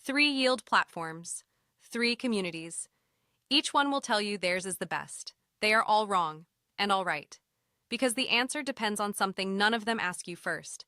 3 yield platforms, 3 communities. Each one will tell you theirs is the best. They are all wrong and all right, because the answer depends on something none of them ask you first.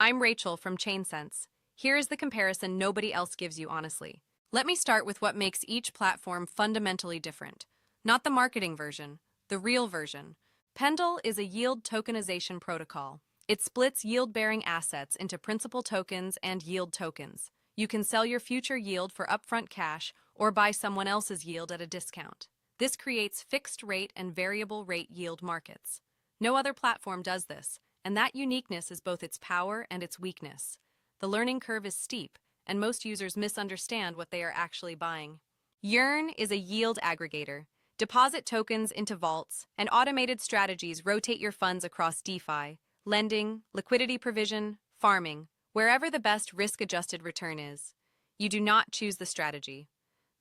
I'm Rachel from ChainSense. Here is the comparison nobody else gives you honestly. Let me start with what makes each platform fundamentally different. Not the marketing version, the real version. Pendle is a yield tokenization protocol. It splits yield-bearing assets into principal tokens and yield tokens. You can sell your future yield for upfront cash or buy someone else's yield at a discount. This creates fixed rate and variable rate yield markets. No other platform does this, and that uniqueness is both its power and its weakness. The learning curve is steep, and most users misunderstand what they are actually buying. Yearn is a yield aggregator. Deposit tokens into vaults, and automated strategies rotate your funds across DeFi, lending, liquidity provision, farming, wherever the best risk-adjusted return is. You do not choose the strategy.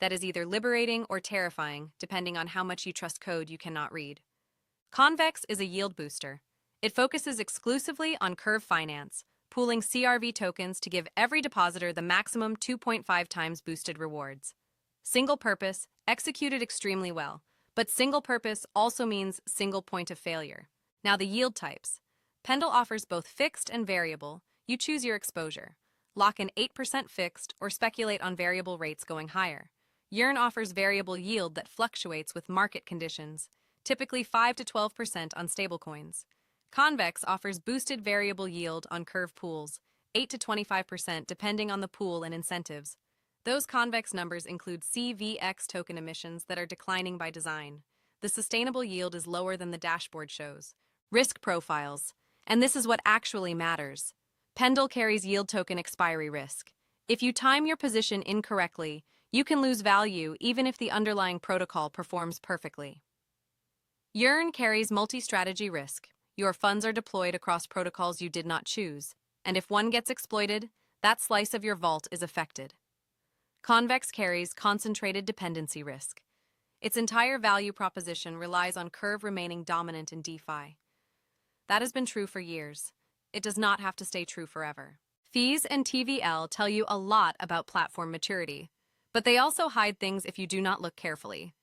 That is either liberating or terrifying, depending on how much you trust code you cannot read. Convex is a yield booster. It focuses exclusively on curve finance, pooling CRV tokens to give every depositor the maximum 2.5 times boosted rewards. Single purpose, executed extremely well, but single purpose also means single point of failure. Now the yield types. Pendle offers both fixed and variable. You choose your exposure. Lock in 8% fixed or speculate on variable rates going higher. Yearn offers variable yield that fluctuates with market conditions, typically 5 to 12% on stablecoins. Convex offers boosted variable yield on curve pools, 8 to 25% depending on the pool and incentives. Those convex numbers include CVX token emissions that are declining by design. The sustainable yield is lower than the dashboard shows. Risk profiles. And this is what actually matters. Pendle carries yield token expiry risk. If you time your position incorrectly, you can lose value even if the underlying protocol performs perfectly. Yearn carries multi-strategy risk. Your funds are deployed across protocols you did not choose, and if one gets exploited, that slice of your vault is affected. Convex carries concentrated dependency risk. Its entire value proposition relies on curve remaining dominant in DeFi. That has been true for years. It does not have to stay true forever. Fees and TVL tell you a lot about platform maturity, but they also hide things if you do not look carefully.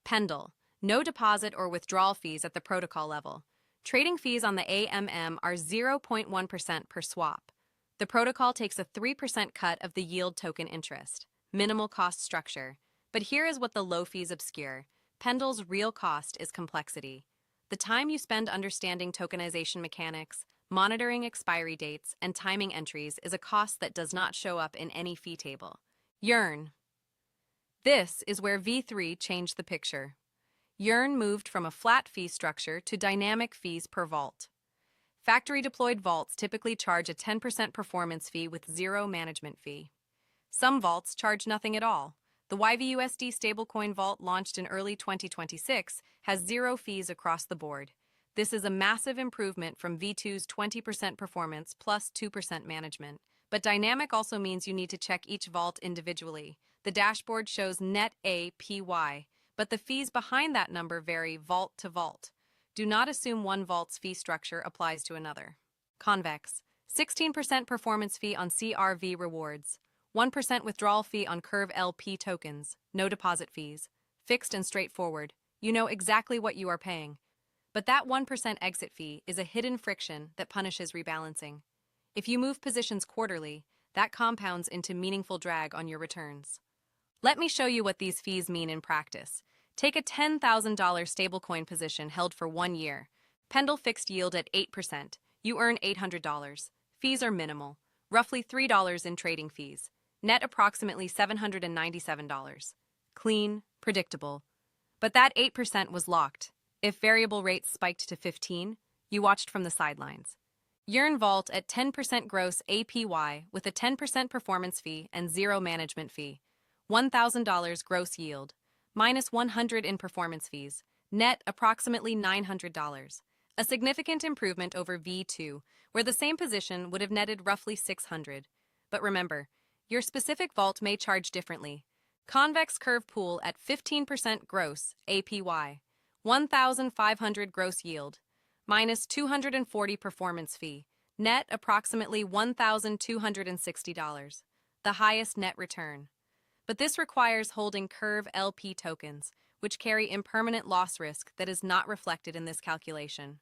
Pendle, no deposit or withdrawal fees at the protocol level. Trading fees on the AMM are 0.1% per swap. The protocol takes a 3% cut of the yield token interest. Minimal cost structure. But here is what the low fees obscure. Pendle's real cost is complexity. The time you spend understanding tokenization mechanics, monitoring expiry dates, and timing entries is a cost that does not show up in any fee table. Yearn. This is where V3 changed the picture. Yearn moved from a flat fee structure to dynamic fees per vault. Factory-deployed vaults typically charge a 10% performance fee with 0 management fee. Some vaults charge nothing at all. The YVUSD stablecoin vault launched in early 2026 has 0 fees across the board. This is a massive improvement from V2's 20% performance plus 2% management. But dynamic also means you need to check each vault individually. The dashboard shows net APY, but the fees behind that number vary vault to vault. Do not assume one vault's fee structure applies to another. Convex, 16% performance fee on CRV rewards, 1% withdrawal fee on Curve LP tokens, no deposit fees, fixed and straightforward. You know exactly what you are paying. But that 1% exit fee is a hidden friction that punishes rebalancing. If you move positions quarterly, that compounds into meaningful drag on your returns. Let me show you what these fees mean in practice. Take a $10,000 stablecoin position held for 1 year. Pendle fixed yield at 8%. You earn $800. Fees are minimal, roughly $3 in trading fees. Net approximately $797. Clean, predictable. But that 8% was locked. If variable rates spiked to 15, you watched from the sidelines. Yearn Vault at 10% gross APY with a 10% performance fee and 0 management fee. $1,000 gross yield, minus $100 in performance fees. Net approximately $900. A significant improvement over V2, where the same position would have netted roughly $600. But remember, your specific vault may charge differently. Convex Curve Pool at 15% gross APY, 1,500 gross yield, minus 240 performance fee, net approximately $1,260. the highest net return. But this requires holding Curve LP tokens, which carry impermanent loss risk that is not reflected in this calculation.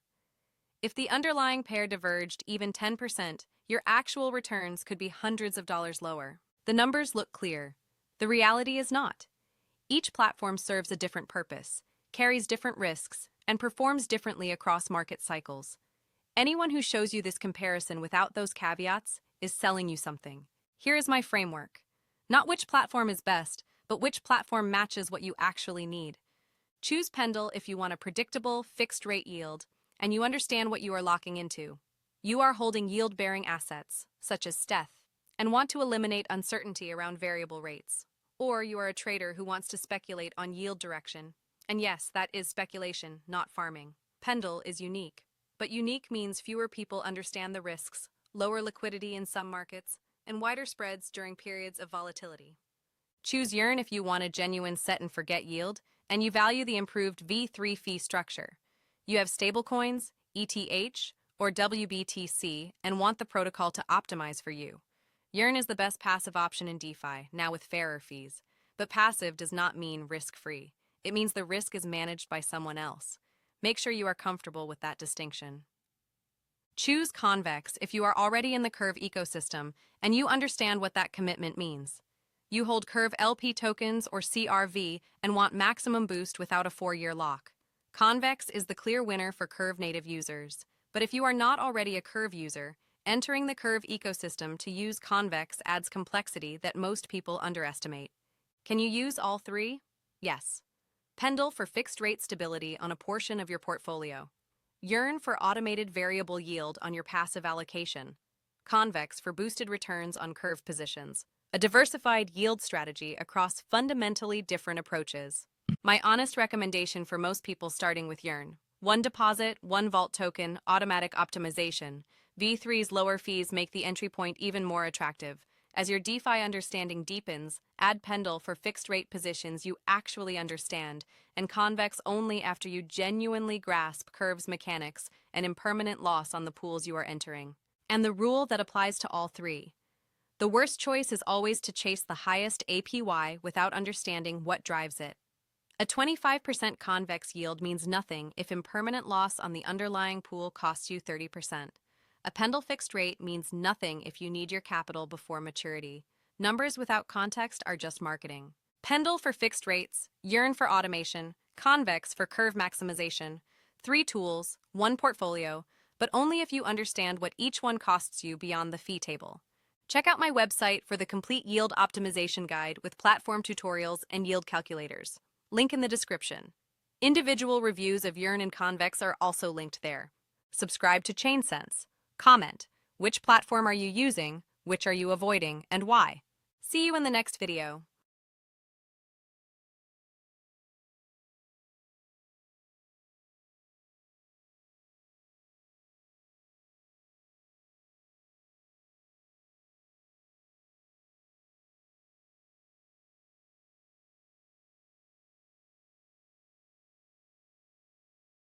If the underlying pair diverged even 10%, your actual returns could be hundreds of dollars lower. The numbers look clear. The reality is not. Each platform serves a different purpose, carries different risks, and performs differently across market cycles. Anyone who shows you this comparison without those caveats is selling you something. Here is my framework. Not which platform is best, but which platform matches what you actually need. Choose Pendle if you want a predictable, fixed-rate yield, and you understand what you are locking into. You are holding yield-bearing assets, such as STETH, and want to eliminate uncertainty around variable rates. Or you are a trader who wants to speculate on yield direction. And yes, that is speculation, not farming. Pendle is unique. But unique means fewer people understand the risks, lower liquidity in some markets, and wider spreads during periods of volatility. Choose Yearn if you want a genuine set-and-forget yield, and you value the improved V3 fee structure. You have stablecoins, ETH, or WBTC, and want the protocol to optimize for you. Yearn is the best passive option in DeFi, now with fairer fees. But passive does not mean risk-free. It means the risk is managed by someone else. Make sure you are comfortable with that distinction. Choose Convex if you are already in the Curve ecosystem and you understand what that commitment means. You hold Curve LP tokens or CRV and want maximum boost without a 4-year lock. Convex is the clear winner for Curve native users. But if you are not already a Curve user, entering the Curve ecosystem to use Convex adds complexity that most people underestimate. Can you use all three? Yes. Pendle for fixed rate stability on a portion of your portfolio. Yearn for automated variable yield on your passive allocation. Convex for boosted returns on Curve positions. A diversified yield strategy across fundamentally different approaches. My honest recommendation for most people starting with Yearn: 1 deposit, 1 vault token, automatic optimization. V3's lower fees make the entry point even more attractive. As your DeFi understanding deepens, add Pendle for fixed-rate positions you actually understand, and Convex only after you genuinely grasp Curve's mechanics and impermanent loss on the pools you are entering. And the rule that applies to all three: the worst choice is always to chase the highest APY without understanding what drives it. A 25% Convex yield means nothing if impermanent loss on the underlying pool costs you 30%. A Pendle fixed rate means nothing if you need your capital before maturity. Numbers without context are just marketing. Pendle for fixed rates, Yearn for automation, Convex for curve maximization. 3 tools, 1 portfolio, but only if you understand what each one costs you beyond the fee table. Check out my website for the complete yield optimization guide with platform tutorials and yield calculators. Link in the description. Individual reviews of Yearn and Convex are also linked there. Subscribe to ChainSense. Comment: which platform are you using, which are you avoiding, and why? See you in the next video.